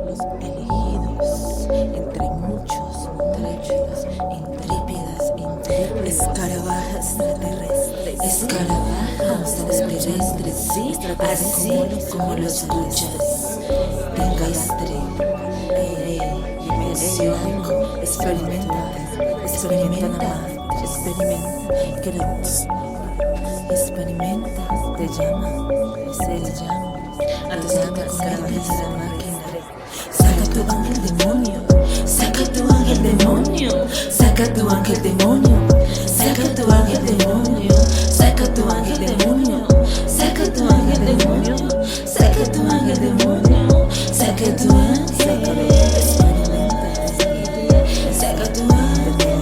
los elegidos, entre muchos trechos, intrépidas, escarabajas extraterrestres, escarabajas extraterrestres, sí, así como lo escuchas, tengastre, dimensión, experimenta, experimenta, te llama, se le llama, a tus escarabajas de la máquina. Saca tu ángel demonio, saca tu ángel demonio, saca tu ángel demonio, saca tu ángel demonio, saca tu ángel demonio, saca tu ángel demonio, saca tu ángel demonio, saca tu ángel, saca tu ángel,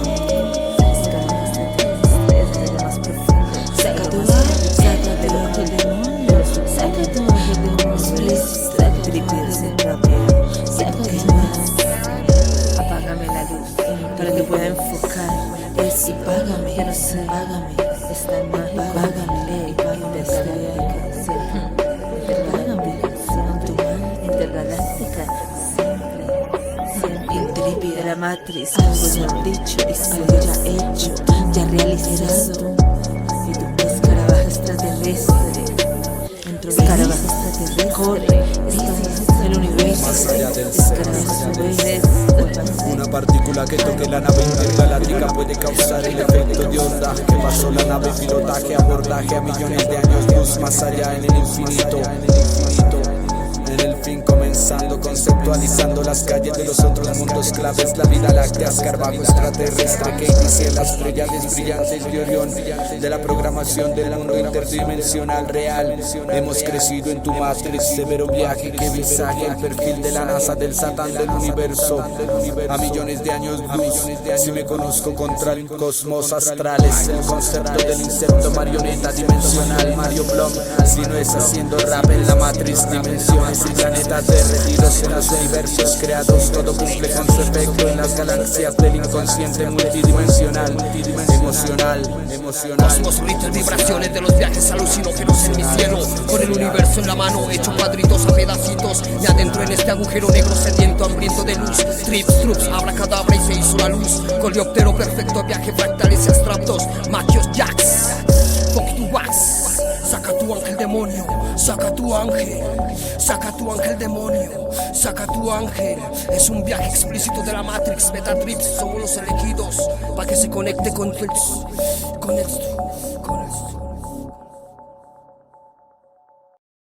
saca tu ángel demonio, saca tu ángel demonio, apágame la luz para que pueda enfocar. Es págame, ya no sé, págame, está en mágico, págame, intergaláctica, siempre, intrépida, la matriz, algo ya dicho, es algo ya hecho, ya realizado, y tu escarabajo extraterrestre, escarabajo extraterrestre, corre, el universo, más allá del ser, una partícula que toque la nave intergaláctica puede causar el efecto de onda que pasó la nave, pilotaje, abordaje a millones de años luz más allá en el infinito. En el fin comenzando, conceptualizando las calles de los otros mundos claves, la vida láctea, escarabajo extraterrestre que inicia las pléyades brillantes de Orión, de la programación del mundo interdimensional real. Hemos crecido en tu matriz, severo viaje que visaje el perfil de la NASA, del Satán del universo, a millones de años luz. Si me conozco contra el cosmos astrales, el concepto del insecto marioneta dimensional Mario Blom, si no es haciendo rap en la matriz, dimensiones y planetas derretidos en los universos creados, todo cumple con su efecto en las galaxias del inconsciente multidimensional, emocional. Cosmos, gritos, vibraciones de los viajes alucinógenos en mi cielo, con el universo en la mano, hecho cuadritos a pedacitos, y adentro en este agujero negro sediento, hambriento de luz, trips, trups, abracadabra y se hizo la luz, coleóptero perfecto, viaje fractales y abstractos, magios, jacks, fuck tu wax. Saca tu ángel demonio, saca tu ángel, saca tu ángel demonio, saca tu ángel. Es un viaje explícito de la Matrix, Betatrips, somos los elegidos, para que se conecte con esto.